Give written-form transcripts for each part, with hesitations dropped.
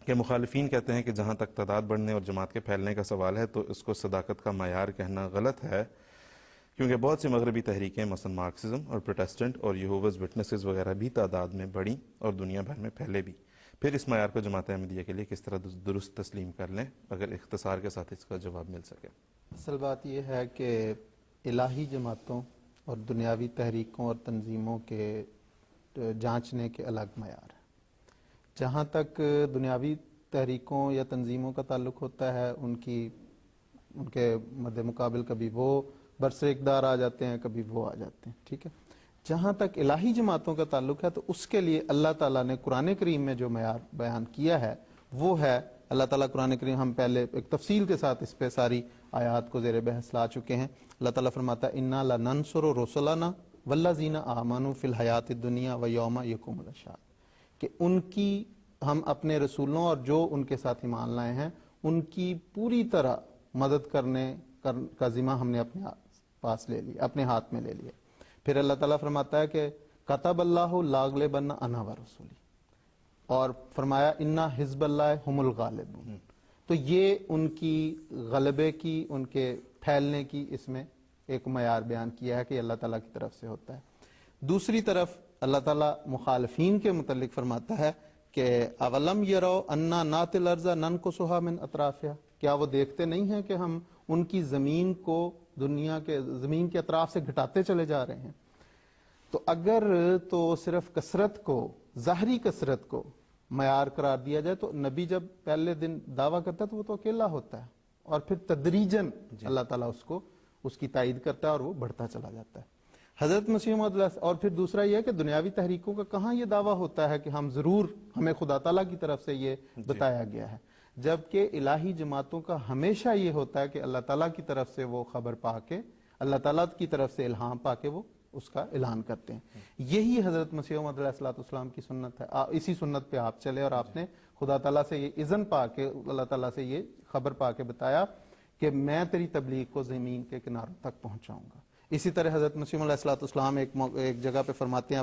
کہ مخالفین کہتے ہیں کہ جہاں تک تعداد بڑھنے اور جماعت کے پھیلنے کا سوال ہے تو اس کو صداقت کا معیار کہنا غلط ہے، کیونکہ بہت سی مغربی تحریکیں مثلا مارکسزم اور پروٹیسٹنٹ اور یہوواز وٹنسز وغیرہ بھی تعداد میں بڑھی اور دنیا بھر میں پھیلے بھی۔ پھر اس معیار کو جماعت احمدیہ کے لیے کس طرح درست تسلیم کر لیں، اگر اختصار کے ساتھ اس کا جواب مل سکے۔ اصل بات یہ ہے کہ الہی جماعتوں اور دنیاوی تحریکوں اور تنظیموں کے جانچنے کے الگ معیار ہیں۔ جہاں تک دنیاوی تحریکوں یا تنظیموں کا تعلق ہوتا ہے، ان کے مد مقابل کبھی وہ برسر اقدار آ جاتے ہیں، کبھی وہ آ جاتے ہیں، ٹھیک ہے۔ جہاں تک الہی جماعتوں کا تعلق ہے تو اس کے لیے اللہ تعالیٰ نے قرآن کریم میں جو معیار بیان کیا ہے وہ ہے، اللہ تعالیٰ قرآن کریم، ہم پہلے ایک تفصیل کے ساتھ اس پہ ساری آیات کو زیر بحث لا چکے ہیں۔ اللہ تعالیٰ فرماتا ہے اِنَّا لَنَنصُرُ رُسُلَنَا وَالَّذِينَ آمَنُوا فِي الْحَيَاةِ الدُّنْيَا وَيَوْمَ يَقُومُ الْأَشْهَادُ، کہ ان کی، ہم اپنے رسولوں اور جو ان کے ساتھ ایمان لائے ہیں ان کی پوری طرح مدد کرنے کا ذمہ ہم نے اپنے پاس لے لیا، اپنے ہاتھ میں لے لیا۔ پھر اللہ تعالیٰ فرماتا ہے کہ کتب اللہ لاغلبن انا ورسولی، اور فرمایا انا حزب اللہ ہم الغالبون۔ تو یہ ان کی غلبے کی، ان کے پھیلنے کی اس میں ایک معیار بیان کیا ہے کہ اللہ تعالیٰ کی طرف سے ہوتا ہے۔ دوسری طرف اللہ تعالیٰ مخالفین کے متعلق فرماتا ہے کہ اولم یرو انا ناتی الارض ننقصها من اطرافها، کیا وہ دیکھتے نہیں ہیں کہ ہم ان کی زمین کو دنیا کے زمین کے اطراف سے گھٹاتے چلے جا رہے ہیں۔ تو اگر تو صرف کثرت کو، ظاہری کثرت کو معیار قرار دیا جائے تو نبی جب پہلے دن دعویٰ کرتا ہے تو وہ تو اکیلا ہوتا ہے، اور پھر تدریجاً اللہ تعالیٰ اس کی تائید کرتا ہے اور وہ بڑھتا چلا جاتا ہے۔ حضرت مسیح موعود، اور پھر دوسرا یہ ہے کہ دنیاوی تحریکوں کا کہاں یہ دعویٰ ہوتا ہے کہ ہم ضرور، ہمیں خدا تعالیٰ کی طرف سے یہ بتایا گیا ہے، جبکہ الہی جماعتوں کا ہمیشہ یہ ہوتا ہے کہ اللہ تعالیٰ کی طرف سے وہ خبر پا کے، اللہ تعالیٰ کی طرف سے الہام پا کے وہ اس کا اعلان کرتے ہیں۔ یہی حضرت مسیح موعود علیہ السلام کی سنت ہے، اسی سنت پہ آپ چلے، اور آپ نے خدا تعالیٰ سے یہ اذن پا کے، اللہ تعالیٰ سے یہ خبر پا کے بتایا کہ میں تیری تبلیغ کو زمین کے کناروں تک پہنچاؤں گا۔ اسی طرح حضرت مسیح علیہ السلام ایک جگہ پہ فرماتے ہیں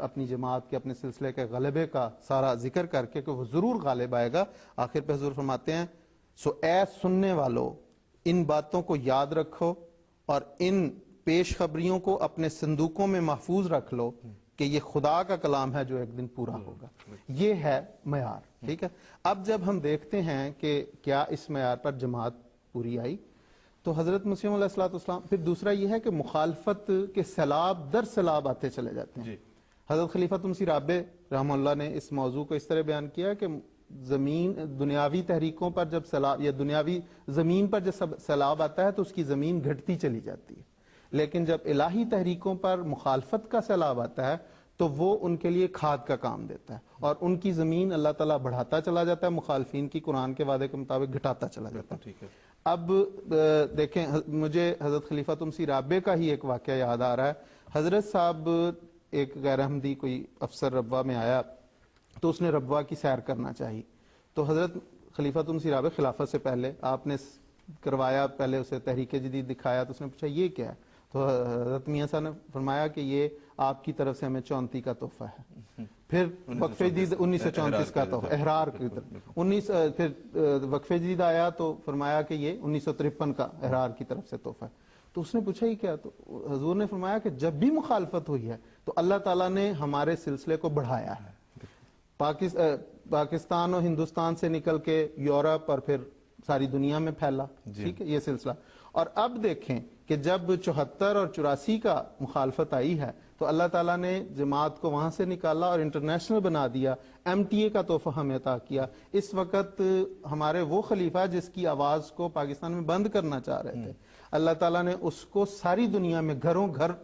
اپنی جماعت کے، اپنے سلسلے کے غلبے کا سارا ذکر کر کے کہ وہ ضرور غالب آئے گا۔ آخر پہ حضور فرماتے ہیں سو اے سننے والو، ان باتوں کو یاد رکھو اور ان پیش خبریوں کو اپنے صندوقوں میں محفوظ رکھ لو کہ یہ خدا کا کلام ہے جو ایک دن پورا ہوگا۔ یہ ہے معیار، ٹھیک ہے۔ اب جب ہم دیکھتے ہیں کہ کیا اس معیار پر جماعت پوری آئی، تو حضرت مسیح علیہ السلام، پھر دوسرا یہ ہے کہ مخالفت کے سیلاب در سیلاب آتے چلے جاتے ہیں۔ حضرت خلیفۃ مسیح رابع رحمہ اللہ نے اس موضوع کو اس طرح بیان کیا کہ دنیاوی تحریکوں پر جب سیلاب، یا دنیاوی زمین پر جب سیلاب آتا ہے تو اس کی زمین گھٹتی چلی جاتی ہے، لیکن جب الہی تحریکوں پر مخالفت کا سیلاب آتا ہے تو وہ ان کے لیے کھاد کا کام دیتا ہے، اور ان کی زمین اللہ تعالیٰ بڑھاتا چلا جاتا ہے، مخالفین کی قرآن کے وعدے کے مطابق گھٹاتا چلا جاتا ہے۔ اب دیکھیں، مجھے حضرت خلیفۃ مسیح رابع کا ہی ایک واقعہ یاد آ رہا ہے۔ حضرت صاحب، ایک غیر احمدی کوئی افسر ربوہ میں آیا تو اس نے ربوہ کی سیر کرنا چاہی، تو حضرت خلیفۃ مسیح رابع خلافت سے پہلے آپ نے کروایا، پہلے اسے تحریک جدید دکھایا، تو اس نے پوچھا یہ کیا ہے، تو حضرت میاں صاحب نے فرمایا کہ یہ آپ کی طرف سے ہمیں 34 کا تحفہ ہے۔ پھر وقف جدید 1934 کا تحفہ، احرار کی طرف، پھر وقف جدید آیا تو فرمایا کہ یہ 1953 کا احرار کی طرف سے تحفہ ہے۔ تو اس نے پوچھا یہ کیا، تو حضور نے فرمایا کہ جب بھی مخالفت ہوئی ہے تو اللہ تعالیٰ نے ہمارے سلسلے کو بڑھایا ہے، پاکستان اور ہندوستان سے نکل کے یورپ اور پھر ساری دنیا میں پھیلا، ٹھیک ہے، یہ سلسلہ۔ اور اب دیکھیں کہ جب 74 اور 84 کا مخالفت آئی ہے تو اللہ تعالیٰ نے جماعت کو وہاں سے نکالا اور انٹرنیشنل بنا دیا، MTA کا تحفہ ہمیں عطا کیا۔ اس وقت ہمارے وہ خلیفہ جس کی آواز کو پاکستان میں بند کرنا چاہ رہے تھے، اللہ تعالیٰ نے اس کو ساری دنیا میں گھر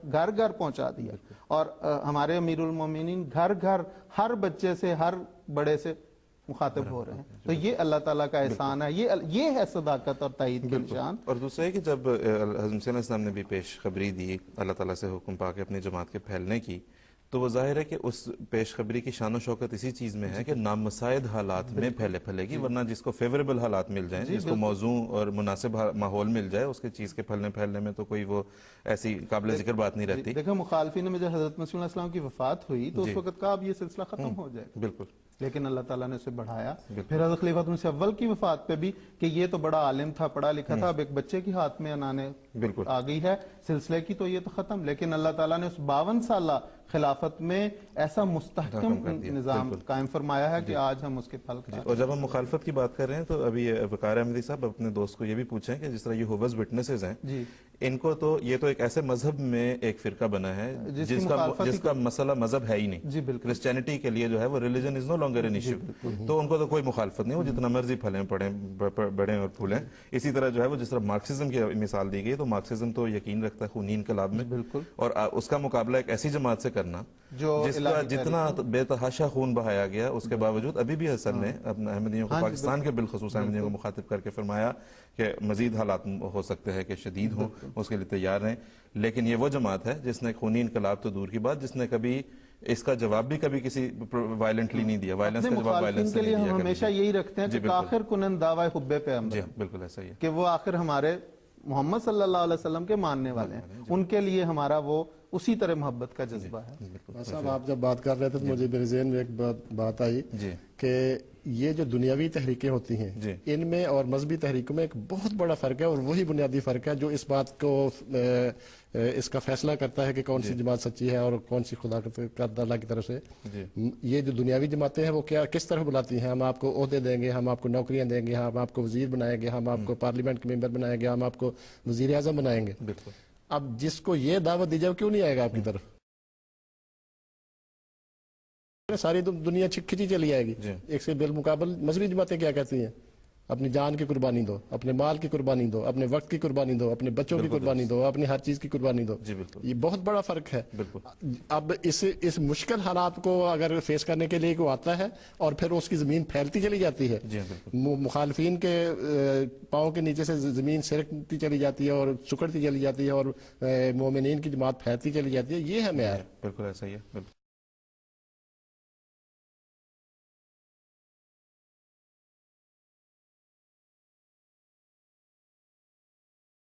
گھر پہنچا دیا، اور ہمارے امیر المومنین گھر گھر، ہر بچے سے، ہر بڑے سے مخاطب ہو رہے ہیں۔ تو یہ اللہ تعالیٰ کا احسان ہے، یہ ہے صداقت اور تائید کی نشان۔ اور دوسرا ہے کہ جب حضرت مسیح علیہ السلام نے بھی پیش خبری دی اللہ تعالیٰ سے حکم پا کے اپنی جماعت کے پھیلنے کی، تو وہ ظاہر ہے کہ اس پیش خبری کی شان و شوکت اسی چیز میں ہے کہ نامساعد حالات میں پھیلے گی، ورنہ جس کو فیوریبل حالات مل جائیں، جس کو موزوں اور مناسب ماحول مل جائے، اس کے چیز کے پھیلنے میں تو کوئی وہ ایسی قابل ذکر بات نہیں رہتی۔ دیکھیں، مخالفین میں جب حضرت مسیح علیہ السلام کی وفات ہوئی تو اس وقت کہا اب یہ سلسلہ ختم ہو جائے، بالکل لیکن اللہ تعالیٰ نے اسے بڑھایا. پھر حضرت خلیفۃ المسیح اول کی وفات پہ بھی کہ یہ تو بڑا عالم تھا, پڑھا لکھا تھا, اب ایک بچے کے ہاتھ میں انانے آ گئی ہے سلسلے کی, تو یہ تو ختم. لیکن اللہ تعالیٰ نے اس 52 سالہ خلافت میں ایسا مستحکم نظام قائم فرمایا ہے کہ آج ہم اس کے پھل کھا رہے ہیں. اور جب ہم مخالفت کی بات کر رہے ہیں تو ابھی وقار احمدی صاحب اپنے دوست کو یہ بھی پوچھیں کہ جس طرح یہوواز وٹنسز ہیں, ان کو تو یہ تو ایک ایسے مذہب میں ایک فرقہ بنا ہے جس کا مسئلہ مذہب ہے ہی نہیں. کرسچینٹی کے لیے جو ہے وہ religion is no longer an issue, تو ان کو تو کوئی مخالفت نہیں, وہ جتنا مرضی پھلیں بڑھیں اور پھولیں. اسی طرح جو ہے وہ جس طرح مارکسزم کی مثال دی گئی, تو مارکسزم تو یقین رکھتا ہے خونی انقلاب میں, اور اس کا مقابلہ ایک ایسی جماعت سے کرنا جس کا جتنا بے تحاشا خون بہایا گیا, اس کے باوجود ابھی بھی حسن نے اپنے احمدیوں کو, پاکستان کے بالخصوص احمدیوں کو مخاطب کر کے فرمایا کہ مزید حالات ہو سکتے ہیں کہ شدید ہوں, اس کے لیے تیار ہیں. لیکن یہ وہ جماعت ہے جس نے خونی انقلاب تو دور کی بات, جس نے کبھی اس کا جواب بھی کبھی کسی وائلنٹلی نہیں دیا. وائلنس کا جواب وائلنس سے نہیں دیا. ہم ہمیشہ یہی رکھتے ہیں کہ آخر کنن دعوی حب پیغمبر. جی بالکل ایسا ہی ہے کہ وہ آخر ہمارے محمد صلی اللہ علیہ وسلم کے ماننے والے ہیں, ان کے لیے ہمارا وہ اسی طرح محبت کا جذبہ ہے. صاحب آپ جب بات کر رہے تھے تو مجھے میرے ذہن میں ایک بات آئی کہ یہ جو دنیاوی تحریکیں ہوتی ہیں ان میں اور مذہبی تحریکوں میں ایک بہت بڑا فرق ہے, اور وہی بنیادی فرق ہے جو اس بات کو اس کا فیصلہ کرتا ہے کہ کون سی جماعت سچی ہے اور کون سی خدا تعالیٰ کی طرف سے. یہ جو دنیاوی جماعتیں ہیں وہ کس طرح بلاتی ہیں, ہم آپ کو عہدے دیں گے, ہم آپ کو نوکریاں دیں گے, ہم آپ کو وزیر بنائیں گے, ہم آپ کو پارلیمنٹ کے ممبر بنائیں گے, ہم آپ کو وزیر اعظم بنائیں گے. اب جس کو یہ دعوت دی جائے کیوں نہیں آئے گا آپ کی طرف؟ ساری دنیا کھچی چلی آئے گی. ایک سے بالمقابل مذہبی جماعتیں کیا کہتی ہیں, اپنی جان کی قربانی دو, اپنے مال کی قربانی دو, اپنے وقت کی قربانی دو, اپنے بچوں کی قربانی دو, اپنی ہر چیز کی قربانی دو. یہ بہت بڑا فرق ہے. اب اس مشکل حالات کو اگر فیس کرنے کے لیے کوئی آتا ہے اور پھر اس کی زمین پھیلتی چلی جاتی ہے, مخالفین کے پاؤں کے نیچے سے زمین سرکتی چلی جاتی ہے اور سکڑتی چلی جاتی ہے اور مومنین کی جماعت پھیلتی چلی جاتی ہے, یہ ہے معیار. بالکل ایسا ہی ہے.